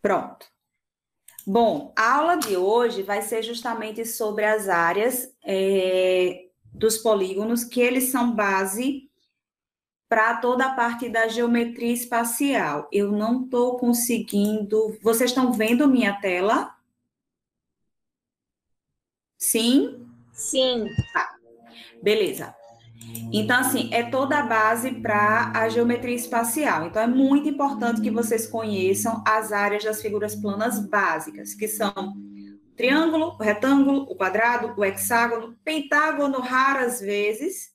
Pronto. Bom, a aula de hoje vai ser justamente sobre as áreas dos polígonos, que eles são base para toda a parte da geometria espacial. Eu não estou conseguindo... Vocês estão vendo minha tela? Sim? Sim. Tá, beleza. Então, assim, é toda a base para a geometria espacial. Então, é muito importante que vocês conheçam as áreas das figuras planas básicas, que são o triângulo, o retângulo, o quadrado, o hexágono, pentágono, raras vezes,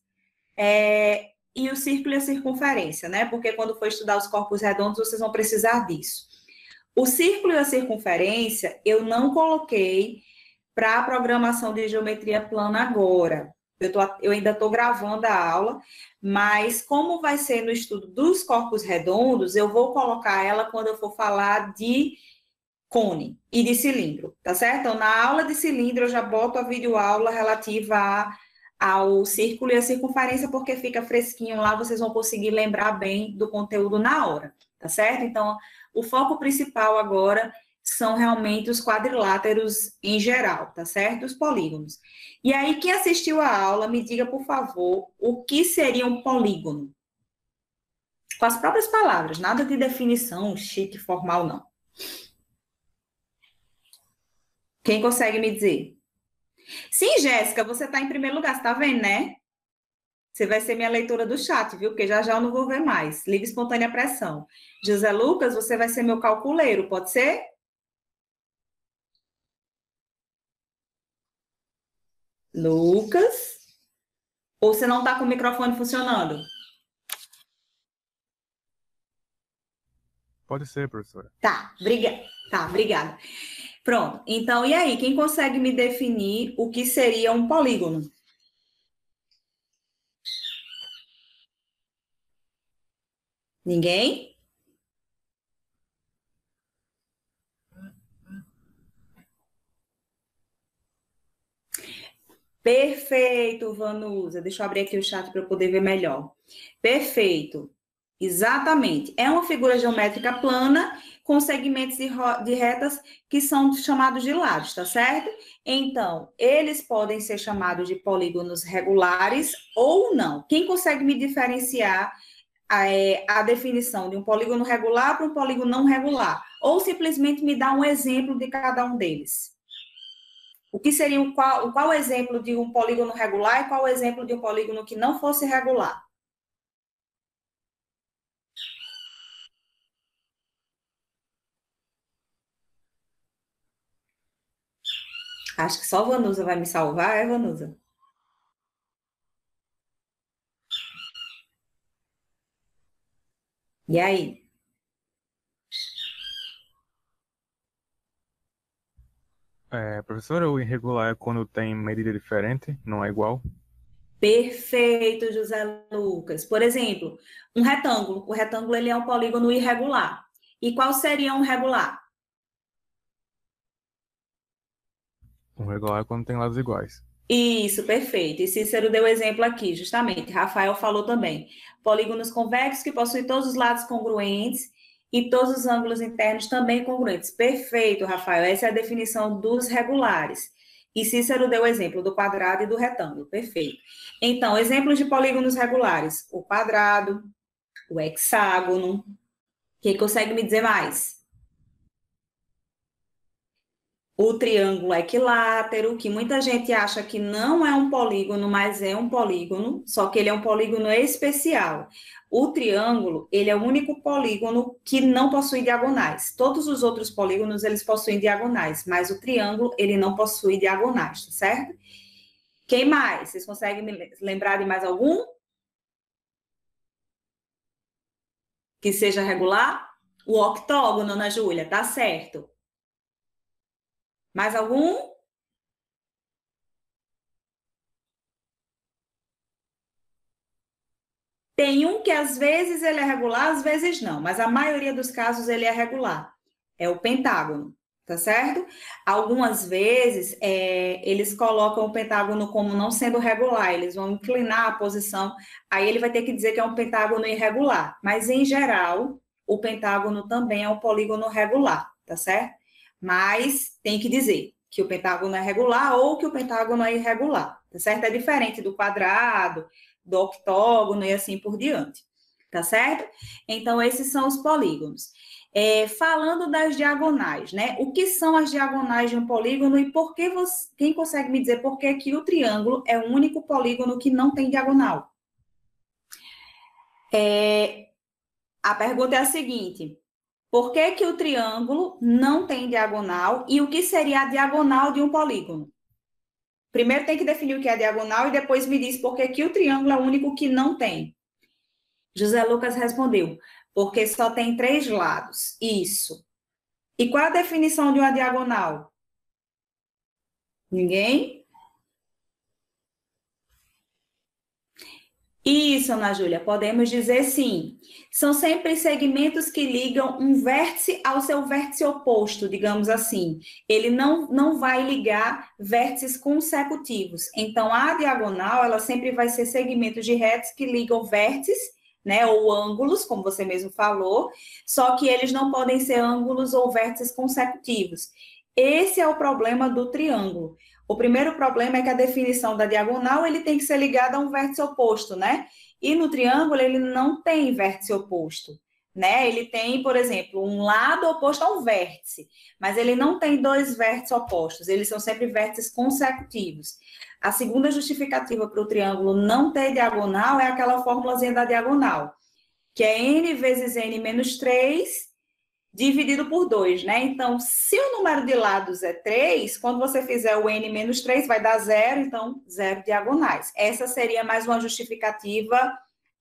e o círculo e a circunferência, né? Porque quando for estudar os corpos redondos, vocês vão precisar disso. O círculo e a circunferência, eu não coloquei para a programação de geometria plana agora. Eu ainda estou gravando a aula, mas como vai ser no estudo dos corpos redondos, eu vou colocar ela quando eu for falar de cone e de cilindro, tá certo? Então, na aula de cilindro, eu já boto a videoaula relativa ao círculo e a circunferência, porque fica fresquinho lá, vocês vão conseguir lembrar bem do conteúdo na hora, tá certo? Então, o foco principal agora são realmente os quadriláteros em geral, tá certo? Os polígonos. E aí, quem assistiu a aula, me diga, por favor, o que seria um polígono? Com as próprias palavras, nada de definição chique, formal, não. Quem consegue me dizer? Sim, Jéssica, você está em primeiro lugar, você está vendo, né? Você vai ser minha leitora do chat, viu? Porque já já eu não vou ver mais. Livre espontânea pressão. José Lucas, você vai ser meu calculeiro, pode ser? Lucas? Ou você não está com o microfone funcionando? Pode ser, professora. Tá, obrigada. Pronto. Então, e aí, quem consegue me definir o que seria um polígono? Ninguém? Perfeito, Vanusa. Deixa eu abrir aqui o chat para eu poder ver melhor. Perfeito. Exatamente. É uma figura geométrica plana com segmentos de retas que são chamados de lados, tá certo? Então, eles podem ser chamados de polígonos regulares ou não. Quem consegue me diferenciar a definição de um polígono regular para um polígono não regular? Ou simplesmente me dá um exemplo de cada um deles? O que seria qual o exemplo de um polígono regular e qual o exemplo de um polígono que não fosse regular? Acho que só a Vanusa vai me salvar, é, Vanusa? E aí? Professora, o irregular é quando tem medida diferente, não é igual? Perfeito, José Lucas. Por exemplo, um retângulo. O retângulo ele é um polígono irregular. E qual seria um regular? Um regular é quando tem lados iguais. Isso, perfeito. E Cícero deu exemplo aqui, justamente. Rafael falou também. Polígonos convexos que possuem todos os lados congruentes e todos os ângulos internos também congruentes. Perfeito, Rafael. Essa é a definição dos regulares. E Cícero deu o exemplo do quadrado e do retângulo. Perfeito. Então, exemplos de polígonos regulares: o quadrado, o hexágono. Quem consegue me dizer mais? O triângulo equilátero, que muita gente acha que não é um polígono, mas é um polígono, só que ele é um polígono especial. O triângulo, ele é o único polígono que não possui diagonais. Todos os outros polígonos, eles possuem diagonais, mas o triângulo, ele não possui diagonais, tá certo? Quem mais? Vocês conseguem me lembrar de mais algum? Que seja regular? O octógono, Ana Júlia, tá certo. Mais algum? Tem um que às vezes ele é regular, às vezes não, mas a maioria dos casos ele é regular. É o pentágono, tá certo? Algumas vezes eles colocam o pentágono como não sendo regular, eles vão inclinar a posição, aí ele vai ter que dizer que é um pentágono irregular, mas em geral o pentágono também é um polígono regular, tá certo? Mas tem que dizer que o pentágono é regular ou que o pentágono é irregular, tá certo? É diferente do quadrado, do octógono e assim por diante, tá certo? Então, esses são os polígonos. Falando das diagonais, né? O que são as diagonais de um polígono e por que quem consegue me dizer por que que o triângulo é o único polígono que não tem diagonal? A pergunta é a seguinte: por que que o triângulo não tem diagonal e o que seria a diagonal de um polígono? Primeiro tem que definir o que é diagonal e depois me diz por que que o triângulo é o único que não tem. José Lucas respondeu: porque só tem 3 lados. Isso. E qual a definição de uma diagonal? Ninguém? Isso, Ana Júlia, podemos dizer sim. São sempre segmentos que ligam um vértice ao seu vértice oposto, digamos assim. Ele não vai ligar vértices consecutivos. Então, a diagonal, ela sempre vai ser segmentos de retas que ligam vértices, né, ou ângulos, como você mesmo falou, só que eles não podem ser ângulos ou vértices consecutivos. Esse é o problema do triângulo. O primeiro problema é que a definição da diagonal, ele tem que ser ligado a um vértice oposto, né? E no triângulo, ele não tem vértice oposto, né? Ele tem, por exemplo, um lado oposto a um vértice, mas ele não tem 2 vértices opostos, eles são sempre vértices consecutivos. A segunda justificativa para o triângulo não ter diagonal é aquela formulazinha da diagonal, que é n vezes n menos 3 dividido por 2, né? Então, se o número de lados é 3, quando você fizer o n menos 3, vai dar 0, então 0 diagonais. Essa seria mais uma justificativa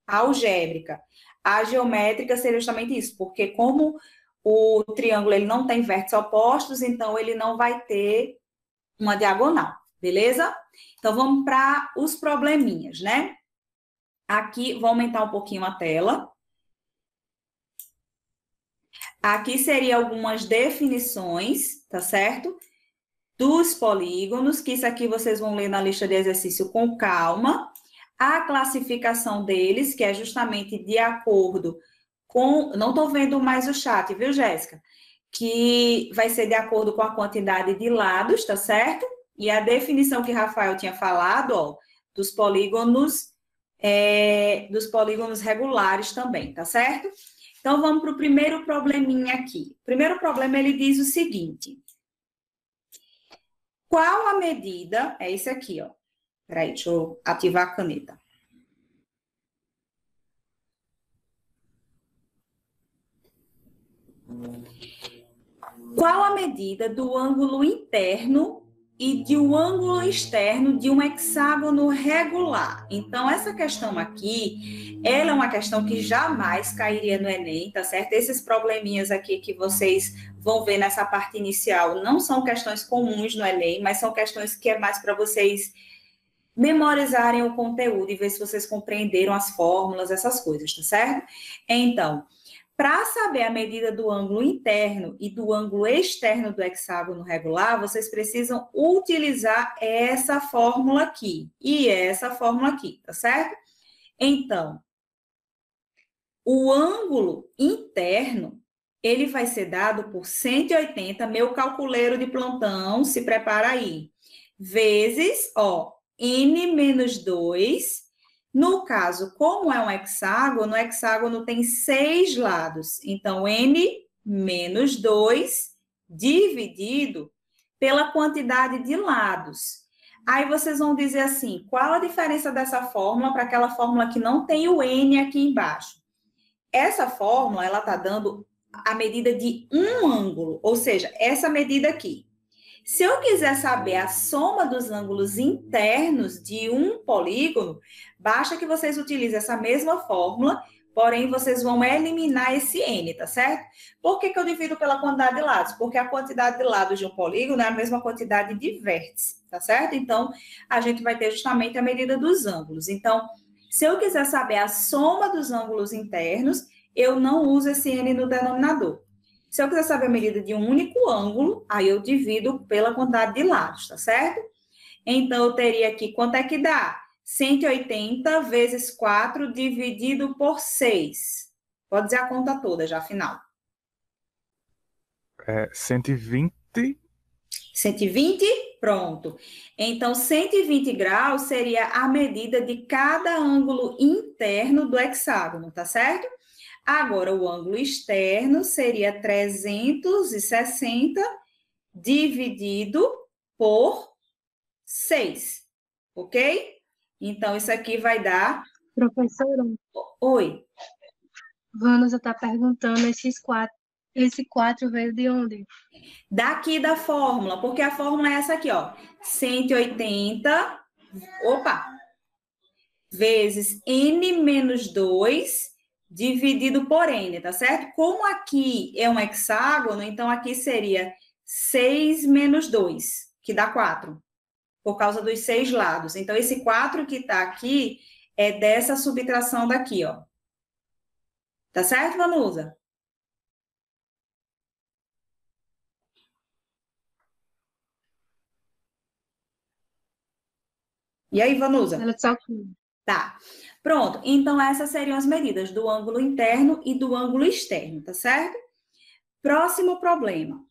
algébrica. A geométrica seria justamente isso, porque como o triângulo ele não tem vértices opostos, então ele não vai ter uma diagonal, beleza? Então, vamos para os probleminhas, né? Aqui, vou aumentar um pouquinho a tela. Aqui seriam algumas definições, tá certo? Dos polígonos, que isso aqui vocês vão ler na lista de exercício com calma. A classificação deles, que é justamente de acordo com... Não estou vendo mais o chat, viu, Jéssica? Que vai ser de acordo com a quantidade de lados, tá certo? E a definição que Rafael tinha falado, ó, dos polígonos regulares também, tá certo? Então, vamos para o primeiro probleminha aqui. O primeiro problema, ele diz o seguinte. Qual a medida... É esse aqui, ó. Peraí, deixa eu ativar a caneta. Qual a medida do ângulo interno e de um ângulo externo de um hexágono regular? Então, essa questão aqui, ela é uma questão que jamais cairia no Enem, tá certo? Esses probleminhas aqui que vocês vão ver nessa parte inicial não são questões comuns no Enem, mas são questões que é mais para vocês memorizarem o conteúdo e ver se vocês compreenderam as fórmulas, essas coisas, tá certo? Então, para saber a medida do ângulo interno e do ângulo externo do hexágono regular, vocês precisam utilizar essa fórmula aqui e essa fórmula aqui, tá certo? Então, o ângulo interno, ele vai ser dado por 180, meu calculeiro de plantão, se prepara aí, vezes, ó, n menos 2. No caso, como é um hexágono, o hexágono tem 6 lados. Então, n menos 2 dividido pela quantidade de lados. Aí vocês vão dizer assim, qual a diferença dessa fórmula para aquela fórmula que não tem o n aqui embaixo? Essa fórmula, ela está dando a medida de um ângulo, ou seja, essa medida aqui. Se eu quiser saber a soma dos ângulos internos de um polígono, basta que vocês utilizem essa mesma fórmula, porém vocês vão eliminar esse n, tá certo? Por que eu divido pela quantidade de lados? Porque a quantidade de lados de um polígono é a mesma quantidade de vértices, tá certo? Então, a gente vai ter justamente a medida dos ângulos. Então, se eu quiser saber a soma dos ângulos internos, eu não uso esse n no denominador. Se eu quiser saber a medida de um único ângulo, aí eu divido pela quantidade de lados, tá certo? Então, eu teria aqui, quanto é que dá? 180 vezes 4 dividido por 6. Pode dizer a conta toda já, afinal. 120. 120? Pronto. Então, 120 graus seria a medida de cada ângulo interno do hexágono, tá certo? Agora, o ângulo externo seria 360 dividido por 6, ok? Então, isso aqui vai dar... Professora, Oi. Vanusa está perguntando esse 4 veio de onde? Daqui da fórmula, porque a fórmula é essa aqui, ó. 180, vezes n menos 2 dividido por n, tá certo? Como aqui é um hexágono, então aqui seria 6 menos 2, que dá 4, por causa dos 6 lados. Então, esse 4 que tá aqui é dessa subtração daqui, ó. Tá certo, Vanusa? E aí, Vanusa? Ela só que Tá. Pronto. Então, essas seriam as medidas do ângulo interno e do ângulo externo, tá certo? Próximo problema.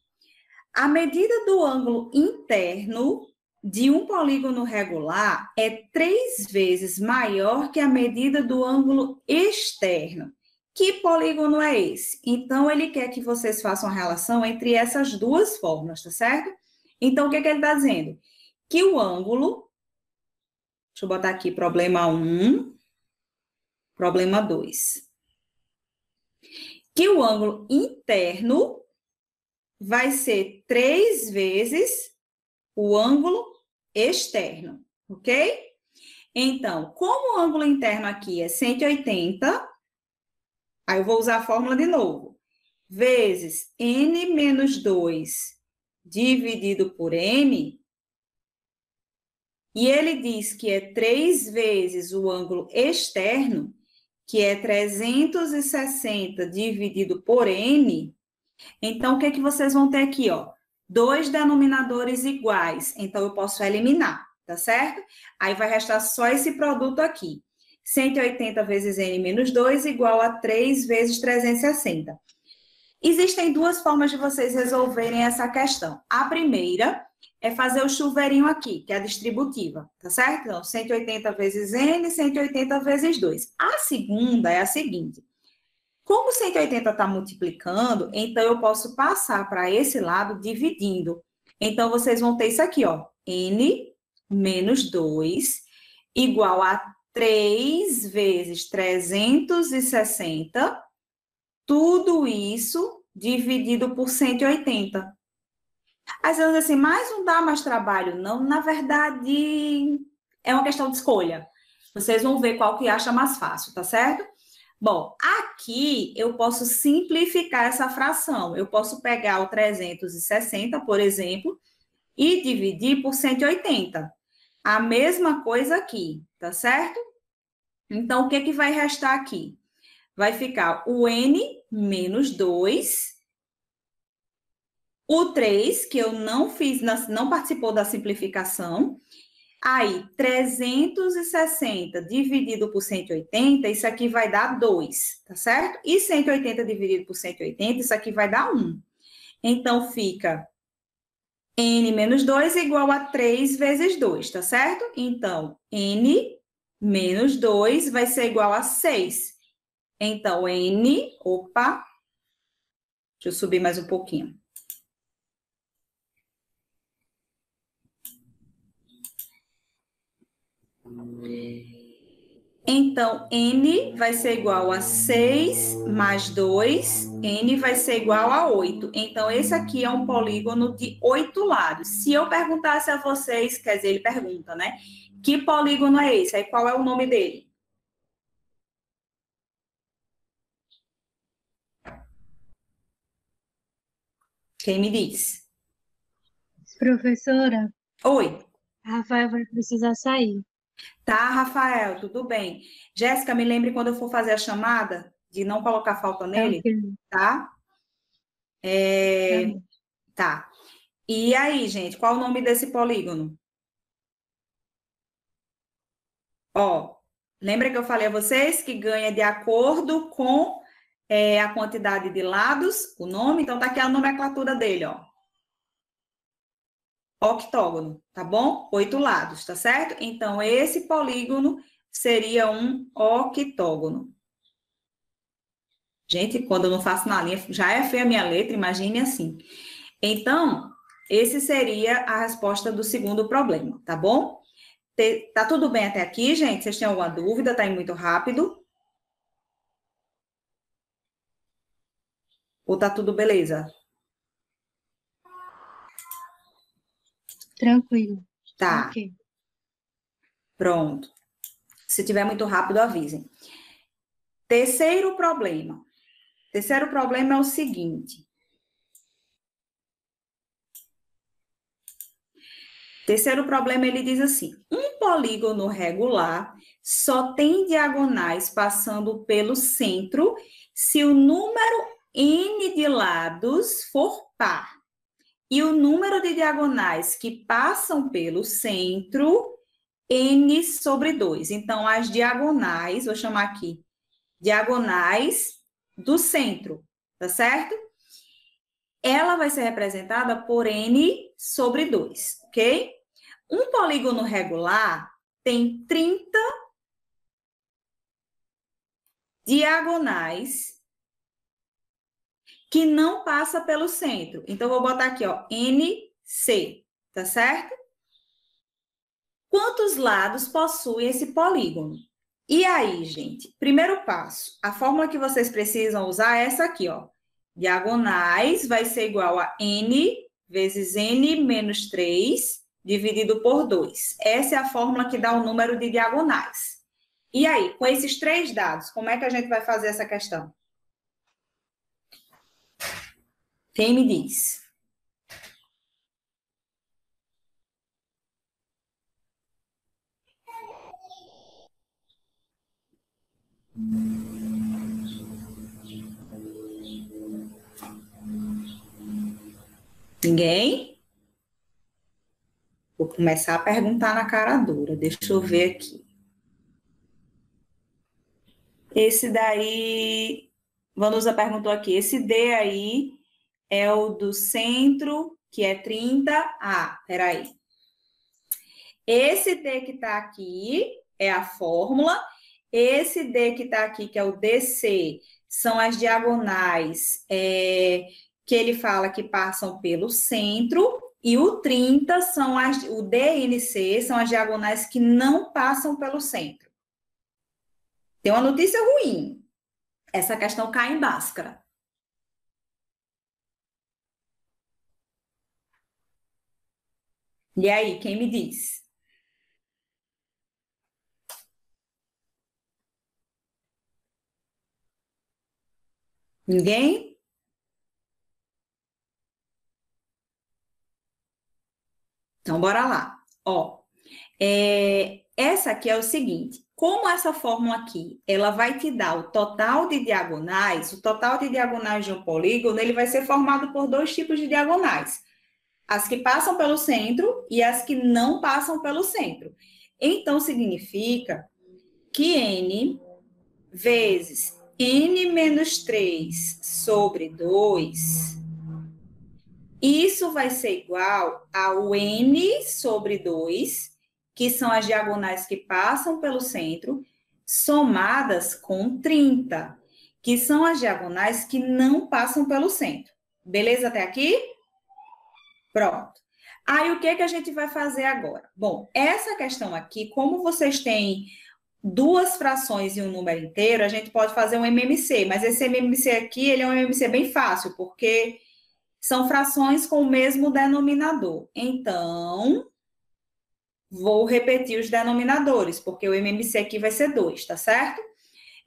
A medida do ângulo interno de um polígono regular é 3 vezes maior que a medida do ângulo externo. Que polígono é esse? Então, ele quer que vocês façam a relação entre essas duas fórmulas, tá certo? Então, o que é que ele está dizendo? Que o ângulo... Deixa eu botar aqui problema 1, problema 2. Que o ângulo interno vai ser 3 vezes o ângulo externo, ok? Então, como o ângulo interno aqui é 180, aí eu vou usar a fórmula de novo. Vezes n menos 2 dividido por n, e ele diz que é 3 vezes o ângulo externo, que é 360 dividido por n. Então, o que é que vocês vão ter aqui, ó? 2 denominadores iguais. Então, eu posso eliminar, tá certo? Aí vai restar só esse produto aqui. 180 vezes n menos 2 igual a 3 vezes 360. Existem duas formas de vocês resolverem essa questão. A primeira é fazer o chuveirinho aqui, que é a distributiva, tá certo? Então, 180 vezes n, 180 vezes 2. A segunda é a seguinte. Como 180 está multiplicando, então eu posso passar para esse lado dividindo. Então, vocês vão ter isso aqui, ó. N menos 2 igual a 3 vezes 360, tudo isso dividido por 180. Às vezes, assim, mas não dá mais trabalho, não. Na verdade, é uma questão de escolha. Vocês vão ver qual que acha mais fácil, tá certo? Bom, aqui eu posso simplificar essa fração. Eu posso pegar o 360, por exemplo, e dividir por 180. A mesma coisa aqui, tá certo? Então, o que que vai restar aqui? Vai ficar o n menos 2, o 3, que eu não fiz, não participou da simplificação. Aí, 360 dividido por 180, isso aqui vai dar 2, tá certo? E 180 dividido por 180, isso aqui vai dar 1. Então, fica n menos 2 igual a 3 vezes 2, tá certo? Então, n menos 2 vai ser igual a 6. Então, n... Opa! Deixa eu subir mais um pouquinho. Então, n vai ser igual a 6 mais 2, n vai ser igual a 8. Então, esse aqui é um polígono de 8 lados. Se eu perguntasse a vocês, quer dizer, ele pergunta, né? Que polígono é esse? Aí, qual é o nome dele? Quem me diz? Professora, Oi. a Rafael vai precisar sair. Tá, Rafael, tudo bem. Jéssica, me lembre quando eu for fazer a chamada, de não colocar falta nele, Ok, tá? tá bom. Tá. E aí, gente, qual o nome desse polígono? Ó, lembra que eu falei a vocês que ganha de acordo com a quantidade de lados, o nome, então tá aqui a nomenclatura dele, ó. Octógono, tá bom? 8 lados, tá certo? Então, esse polígono seria um octógono. Gente, quando eu não faço na linha, já é feia a minha letra, imagine assim. Então, esse seria a resposta do segundo problema, tá bom? Tá tudo bem até aqui, gente? Vocês têm alguma dúvida? Tá indo muito rápido? Ou tá tudo beleza? Tranquilo. Tá. Ok. Pronto. Se tiver muito rápido, avisem. Terceiro problema. Terceiro problema é o seguinte. Terceiro problema, ele diz assim: um polígono regular só tem diagonais passando pelo centro se o número n de lados for par. E o número de diagonais que passam pelo centro, n sobre 2. Então, as diagonais, vou chamar aqui, diagonais do centro, tá certo? Ela vai ser representada por n sobre 2, ok? Um polígono regular tem 30 diagonais que não passa pelo centro. Então, vou botar aqui, ó, NC, tá certo? Quantos lados possui esse polígono? E aí, gente, primeiro passo, a fórmula que vocês precisam usar é essa aqui, ó. Diagonais vai ser igual a N vezes N menos 3 dividido por 2. Essa é a fórmula que dá o número de diagonais. E aí, com esses 3 dados, como é que a gente vai fazer essa questão? Quem me diz? Ninguém? Vou começar a perguntar na cara dura. Deixa eu ver aqui. Esse daí, Vanusa perguntou aqui, esse D aí é o do centro, que é 30. Ah, peraí. Esse D que está aqui é a fórmula. Esse D que está aqui, que é o DC, são as diagonais que ele fala que passam pelo centro. E o 30 são o DNC, são as diagonais que não passam pelo centro. Tem uma notícia ruim. Essa questão cai em Bhaskara. E aí, quem me diz? Ninguém? Então, bora lá. Ó, essa aqui é o seguinte. Como essa fórmula aqui, ela vai te dar o total de diagonais de um polígono, ele vai ser formado por 2 tipos de diagonais. As que passam pelo centro e as que não passam pelo centro. Então, significa que n vezes n menos 3 sobre 2, isso vai ser igual ao n sobre 2, que são as diagonais que passam pelo centro, somadas com 30, que são as diagonais que não passam pelo centro. Beleza até aqui? Pronto. Aí, o que a gente vai fazer agora? Bom, essa questão aqui, como vocês têm 2 frações e um número inteiro, a gente pode fazer um MMC, mas esse MMC aqui, ele é um MMC bem fácil, porque são frações com o mesmo denominador. Então, vou repetir os denominadores, porque o MMC aqui vai ser 2, tá certo?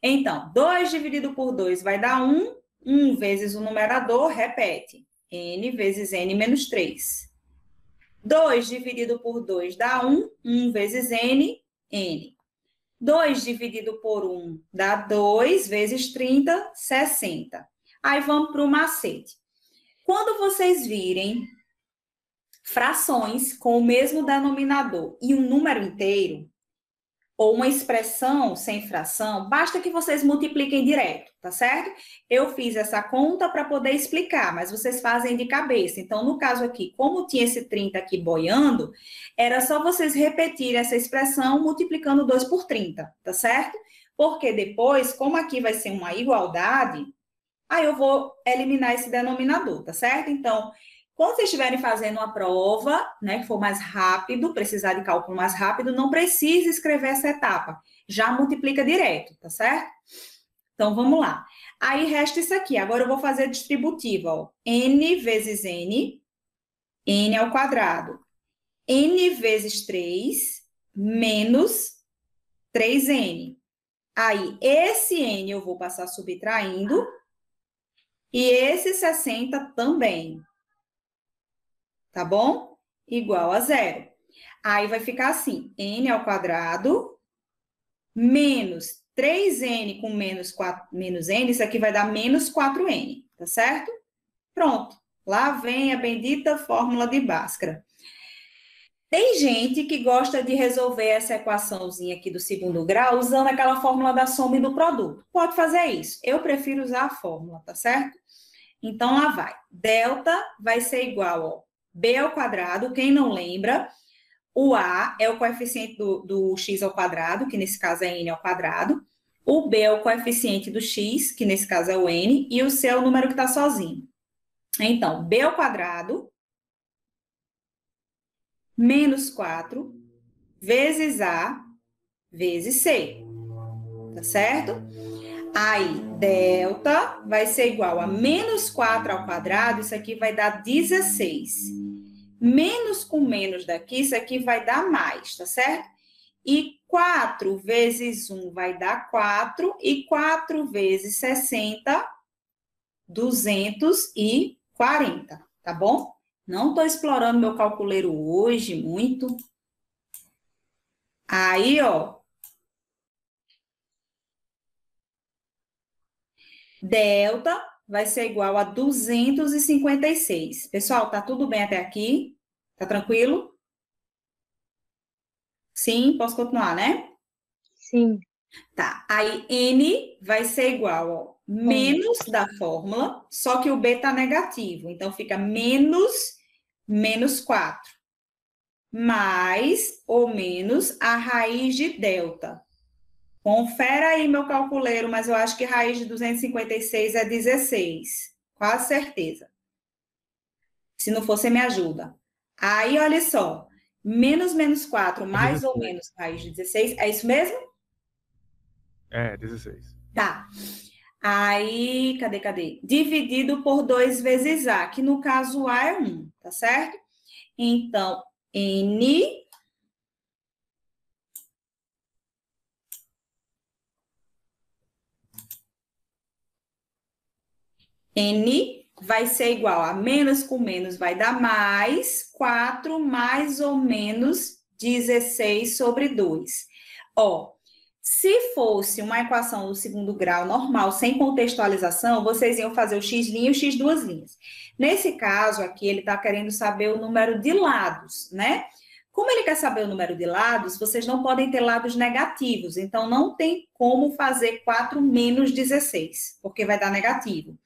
Então, 2 dividido por 2 vai dar 1. 1 vezes o numerador, repete. N vezes N menos 3. 2 dividido por 2 dá 1. 1 vezes N, N. 2 dividido por 1 dá 2 vezes 30, 60. Aí vamos para o macete. Quando vocês virem frações com o mesmo denominador e um número inteiro, ou uma expressão sem fração, basta que vocês multipliquem direto, tá certo? Eu fiz essa conta para poder explicar, mas vocês fazem de cabeça. Então, no caso aqui, como tinha esse 30 aqui boiando, era só vocês repetirem essa expressão multiplicando 2 por 30, tá certo? Porque depois, como aqui vai ser uma igualdade, aí eu vou eliminar esse denominador, tá certo? Então, quando vocês estiverem fazendo uma prova, né, que for mais rápido, precisar de cálculo mais rápido, não precisa escrever essa etapa. Já multiplica direto, tá certo? Então, vamos lá. Aí, resta isso aqui. Agora, eu vou fazer a distributiva, ó. N vezes N, N ao quadrado. N vezes 3, menos 3N. Aí, esse N eu vou passar subtraindo, e esse 60 também. Tá bom? Igual a zero. Aí vai ficar assim, n ao quadrado, menos 3n com menos n, isso aqui vai dar menos 4n, tá certo? Pronto. Lá vem a bendita fórmula de Bhaskara. Tem gente que gosta de resolver essa equaçãozinha aqui do segundo grau usando aquela fórmula da soma e do produto. Pode fazer isso. Eu prefiro usar a fórmula, tá certo? Então, lá vai. Delta vai ser igual, ó, b ao quadrado, quem não lembra, o a é o coeficiente do x ao quadrado, que nesse caso é n ao quadrado, o b é o coeficiente do x, que nesse caso é o n, e o c é o número que está sozinho. Então, b ao quadrado menos 4 vezes a vezes c, tá certo? Aí, delta vai ser igual a menos 4 ao quadrado, isso aqui vai dar 16. Menos com menos daqui, isso aqui vai dar mais, tá certo? E 4 vezes 1 vai dar 4, e 4 vezes 60, 240, tá bom? Não estou explorando meu calculeiro hoje muito. Aí, ó. Delta vai ser igual a 256. Pessoal, tá tudo bem até aqui? Tá tranquilo? Sim, posso continuar, né? Sim. Tá, aí N vai ser igual, ó, menos da fórmula, só que o B tá negativo, então fica menos 4, mais ou menos a raiz de delta. Confere aí meu calculeiro, mas eu acho que raiz de 256 é 16, quase certeza. Se não for, você me ajuda. Aí, olha só, menos 4, mais 16. ou menos raiz de 16, é isso mesmo? É, 16. Tá. Aí, cadê? Dividido por 2 vezes A, que no caso A é 1, tá certo? Então, N vai ser igual a menos com menos vai dar mais 4 mais ou menos 16 sobre 2. Ó, se fosse uma equação do segundo grau normal, sem contextualização, vocês iam fazer o x' e o x duas linhas. Nesse caso aqui, ele está querendo saber o número de lados, né? Como ele quer saber o número de lados, vocês não podem ter lados negativos, então não tem como fazer 4 menos 16, porque vai dar negativo.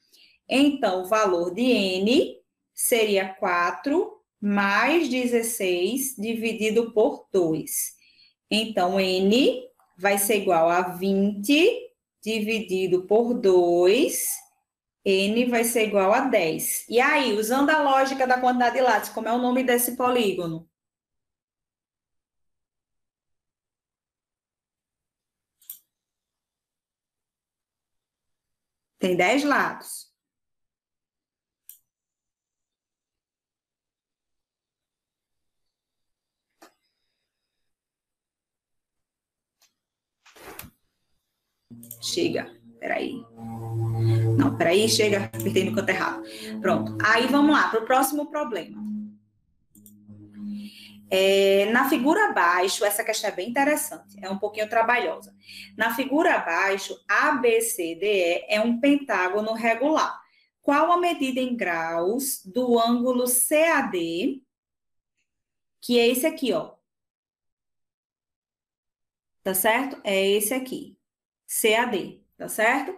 Então, o valor de N seria 4 mais 16 dividido por 2. Então, N vai ser igual a 20 dividido por 2, N vai ser igual a 10. E aí, usando a lógica da quantidade de lados, como é o nome desse polígono? Tem 10 lados. Chega, peraí. Não, peraí, chega, apertei no canto errado. Pronto, aí vamos lá para o próximo problema. Na figura abaixo, essa questão é bem interessante, é um pouquinho trabalhosa. Na figura abaixo, ABCDE é um pentágono regular. Qual a medida em graus do ângulo CAD, que é esse aqui, ó? tá certo? É esse aqui, CAD, tá certo?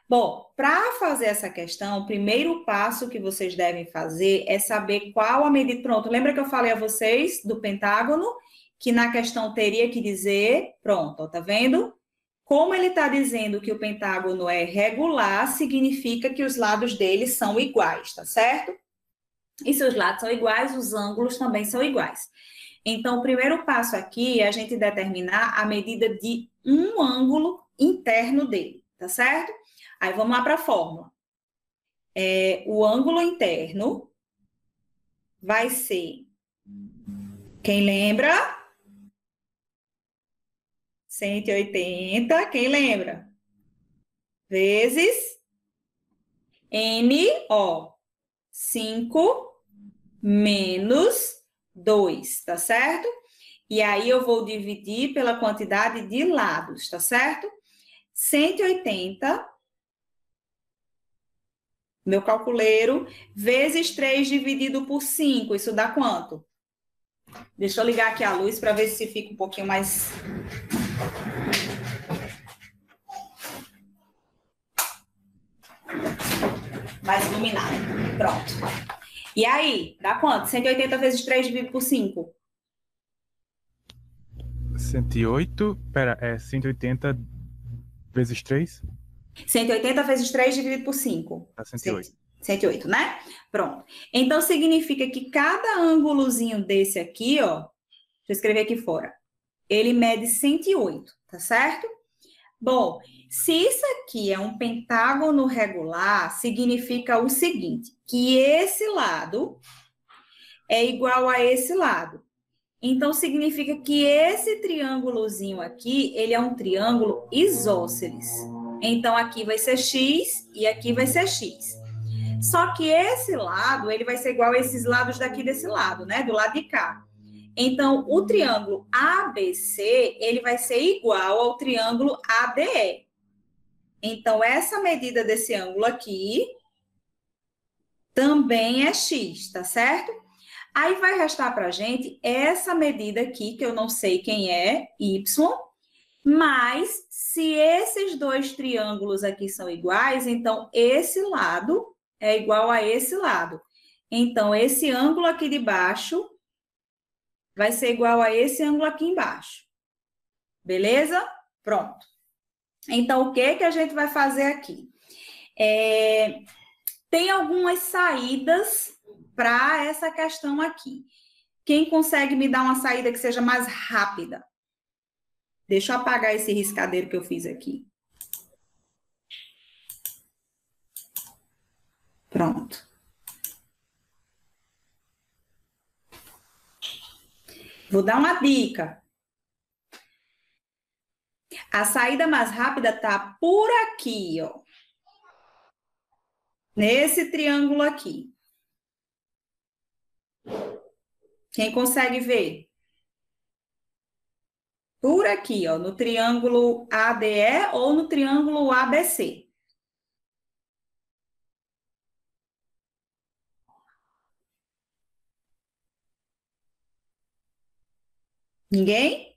Bom, para fazer essa questão, o primeiro passo que vocês devem fazer é saber qual a medida. Pronto, lembra que eu falei a vocês do pentágono? Que na questão teria que dizer, pronto, ó, tá vendo? Como ele está dizendo que o pentágono é regular, significa que os lados dele são iguais, tá certo? E se os lados são iguais, os ângulos também são iguais. Então, o primeiro passo aqui é a gente determinar a medida de um ângulo interno dele, tá certo? Aí, vamos lá para a fórmula. O ângulo interno vai ser, quem lembra? 180, quem lembra? Vezes N, ó, 5 menos 2, tá certo? E aí eu vou dividir pela quantidade de lados, tá certo? 180, meu calculeiro, vezes 3 dividido por 5, isso dá quanto? Deixa eu ligar aqui a luz para ver se fica um pouquinho mais... mais iluminado. Pronto. E aí, dá quanto? 180 vezes 3 dividido por 5? 108, é 180 vezes 3? 180 vezes 3 dividido por 5. Dá 108. 108, né? Pronto. Então, significa que cada ângulozinho desse aqui, ó, deixa eu escrever aqui fora, ele mede 108, tá certo? Bom, se isso aqui é um pentágono regular, significa o seguinte, que esse lado é igual a esse lado. Então, significa que esse triângulozinho aqui, ele é um triângulo isósceles. Então, aqui vai ser X e aqui vai ser X. Só que esse lado, ele vai ser igual a esses lados daqui desse lado, né? Do lado de cá. Então, o triângulo ABC, ele vai ser igual ao triângulo ADE. Então, essa medida desse ângulo aqui também é X, tá certo? Aí vai restar para a gente essa medida aqui, que eu não sei quem é, Y, mas se esses dois triângulos aqui são iguais, então esse lado é igual a esse lado. Então, esse ângulo aqui de baixo vai ser igual a esse ângulo aqui embaixo. Beleza? Pronto. Então, o que a gente vai fazer aqui? Tem algumas saídas para essa questão aqui. Quem consegue me dar uma saída que seja mais rápida? Deixa eu apagar esse riscadeiro que eu fiz aqui. Pronto. Vou dar uma dica. A saída mais rápida tá por aqui, ó. Nesse triângulo aqui. Quem consegue ver? Por aqui, ó, no triângulo ADE ou no triângulo ABC. Ninguém?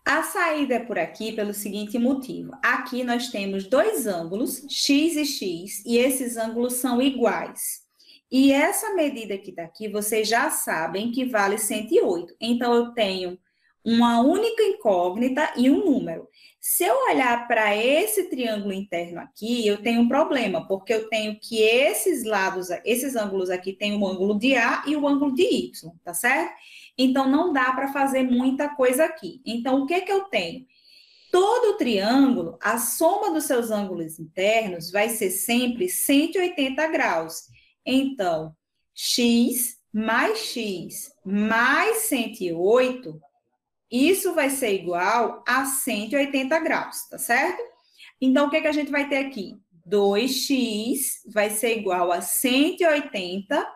A saída é por aqui pelo seguinte motivo. Aqui nós temos dois ângulos, X e X, e esses ângulos são iguais. E essa medida que está aqui, vocês já sabem que vale 108. Então, eu tenho uma única incógnita e um número. Se eu olhar para esse triângulo interno aqui, eu tenho um problema, porque eu tenho que esses lados, esses ângulos aqui têm o ângulo de A e o ângulo de Y, tá certo? Então, não dá para fazer muita coisa aqui. Então, o que eu tenho? Todo triângulo, a soma dos seus ângulos internos vai ser sempre 180 graus. Então, x mais 108, isso vai ser igual a 180 graus, tá certo? Então, o que a gente vai ter aqui? 2x vai ser igual a 180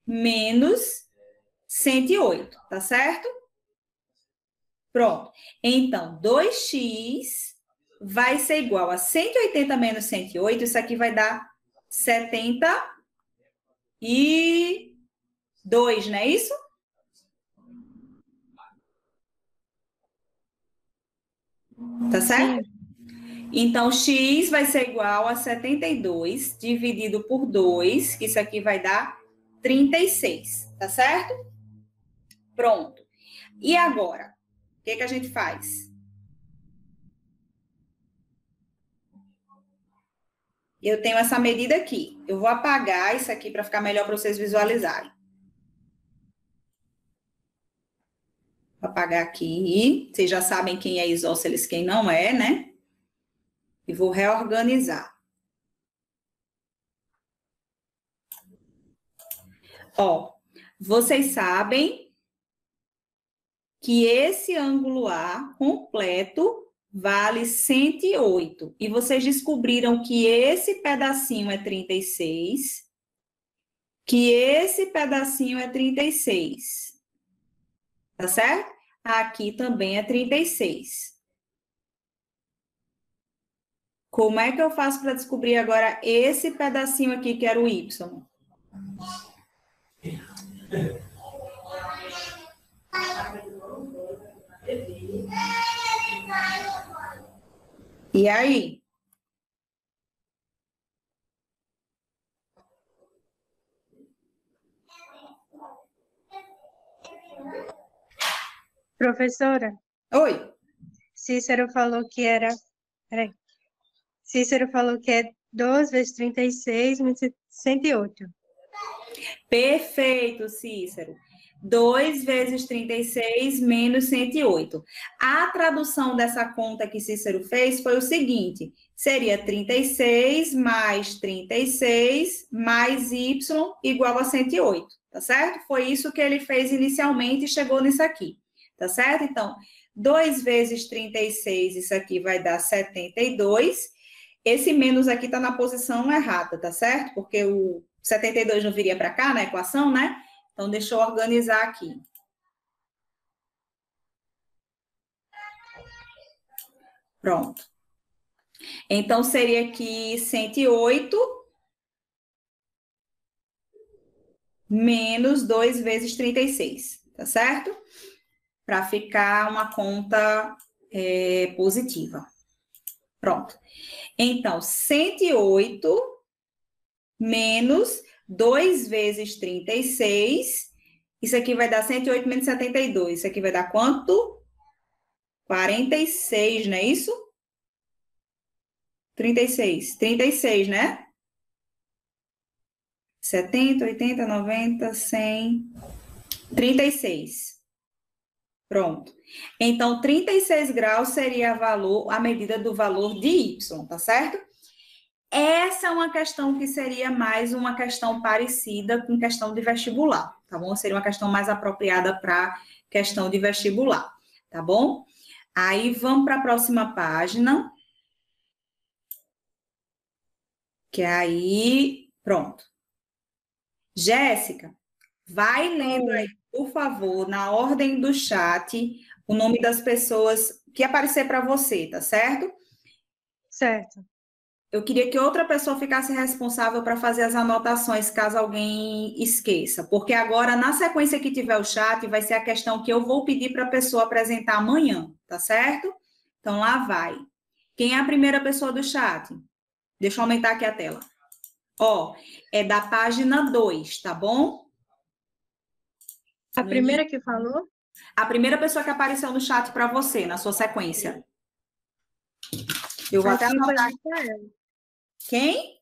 menos 108, tá certo? Pronto. Então, 2x vai ser igual a 180 menos 108, isso aqui vai dar 72, não é isso? Tá certo? Sim. Então, x vai ser igual a 72 dividido por 2, que isso aqui vai dar 36, tá certo? Pronto. E agora? O que que a gente faz? Eu tenho essa medida aqui. Eu vou apagar isso aqui para ficar melhor para vocês visualizarem. Vou apagar aqui. Vocês já sabem quem é isósceles, quem não é, né? E vou reorganizar. Ó, vocês sabem que esse ângulo A completo vale 108. E vocês descobriram que esse pedacinho é 36, que esse pedacinho é 36. Tá certo? Aqui também é 36. Como é que eu faço para descobrir agora esse pedacinho aqui que era o Y? E aí? Professora, Oi. Cícero falou que era... Peraí. Cícero falou que é 2 vezes 36, menos 108. Perfeito, Cícero. 2 vezes 36 menos 108. A tradução dessa conta que Cícero fez foi o seguinte: seria 36 mais 36 mais y igual a 108, tá certo? Foi isso que ele fez inicialmente e chegou nisso aqui, tá certo? Então, 2 vezes 36, isso aqui vai dar 72. Esse menos aqui está na posição errada, tá certo? Porque o 72 não viria para cá na equação, né? Então, deixa eu organizar aqui. Pronto. Então, seria aqui 108 menos 2 vezes 36, tá certo? Para ficar uma conta positiva. Pronto. Então, 108 menos 2 vezes 36. Isso aqui vai dar 108 menos 72. Isso aqui vai dar quanto? 46, não é isso? 36. 36, né? 70, 80, 90, 100. 36. Pronto. Então, 36 graus seria a medida do valor de y, tá certo? Essa é uma questão que seria mais uma questão parecida com questão de vestibular, tá bom? Seria uma questão mais apropriada para questão de vestibular, tá bom? Aí, vamos para a próxima página. Que aí, pronto. Jéssica, vai lendo aí, por favor, na ordem do chat, o nome das pessoas que aparecer para você, tá certo? Certo. Eu queria que outra pessoa ficasse responsável para fazer as anotações, caso alguém esqueça. Porque agora, na sequência que tiver o chat, vai ser a questão que eu vou pedir para a pessoa apresentar amanhã, tá certo? Então, lá vai. Quem é a primeira pessoa do chat? Deixa eu aumentar aqui a tela. Ó, é da página 2, tá bom? A primeira que falou? A primeira pessoa que apareceu no chat para você, na sua sequência. Eu vou até Aqui foi anotar. Rafael. Quem?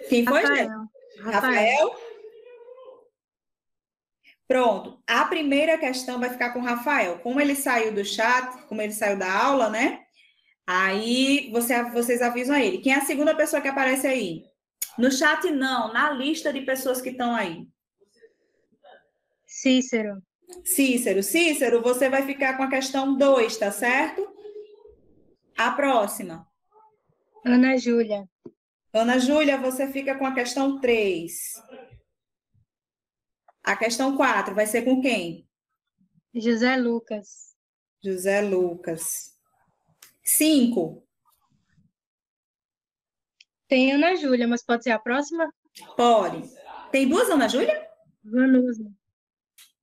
Quem foi, gente? Rafael? Pronto. A primeira questão vai ficar com o Rafael. Como ele saiu do chat, como ele saiu da aula, né? Aí vocês avisam a ele. Quem é a segunda pessoa que aparece aí? No chat, não. Na lista de pessoas que estão aí. Cícero. Cícero. Cícero, você vai ficar com a questão 2, tá certo? A próxima. Ana Júlia. Ana Júlia, você fica com a questão 3. A questão 4 vai ser com quem? José Lucas. José Lucas. 5. Tem Ana Júlia, mas pode ser a próxima? Pode. Tem duas, Ana Júlia? Vanusa.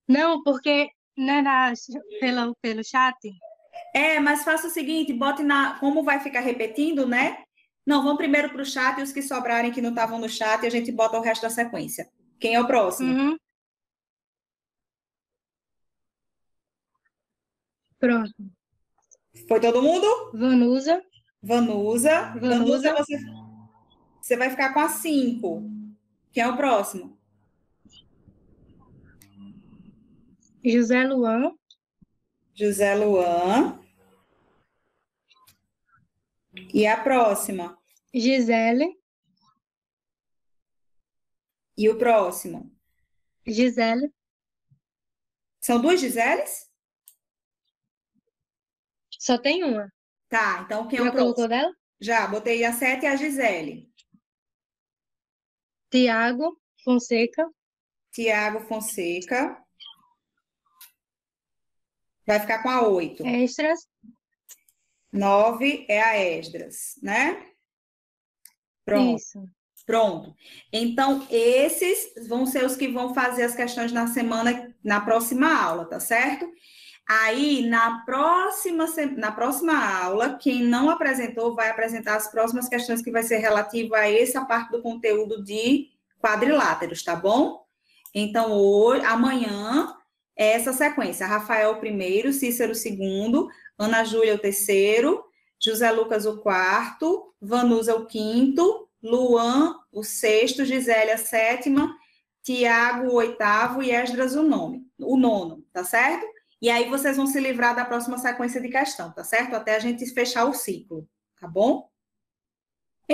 Não, porque não é pelo chat? Mas faça o seguinte, bote como vai ficar repetindo, né? Não, vamos primeiro para o chat e os que sobrarem que não estavam no chat, e a gente bota o resto da sequência. Quem é o próximo? Uhum. Pronto. Foi todo mundo? Vanusa. Vanusa, você vai ficar com a 5. Quem é o próximo? José Luan. José Luan. E a próxima? Gisele. E o próximo? Gisele. São duas Giseles? Só tem uma. Tá, então quem é o Já próximo? colocou dela? Já, botei a 7 e a Gisele. Tiago Fonseca. Tiago Fonseca. Vai ficar com a 8. Extras. 9 é a Esdras, né? Pronto. Isso. Pronto. Então, esses vão ser os que vão fazer as questões na próxima aula, tá certo? Aí, na próxima aula, quem não apresentou vai apresentar as próximas questões que vai ser relativa a essa parte do conteúdo de quadriláteros, tá bom? Então, amanhã é essa sequência. Rafael o primeiro, Cícero o segundo, Ana Júlia o terceiro, José Lucas o quarto, Vanusa o quinto, Luan o sexto, Gisele a sétima, Tiago o oitavo e Esdras o nono, tá certo? E aí vocês vão se livrar da próxima sequência de questão, tá certo? Até a gente fechar o ciclo, tá bom?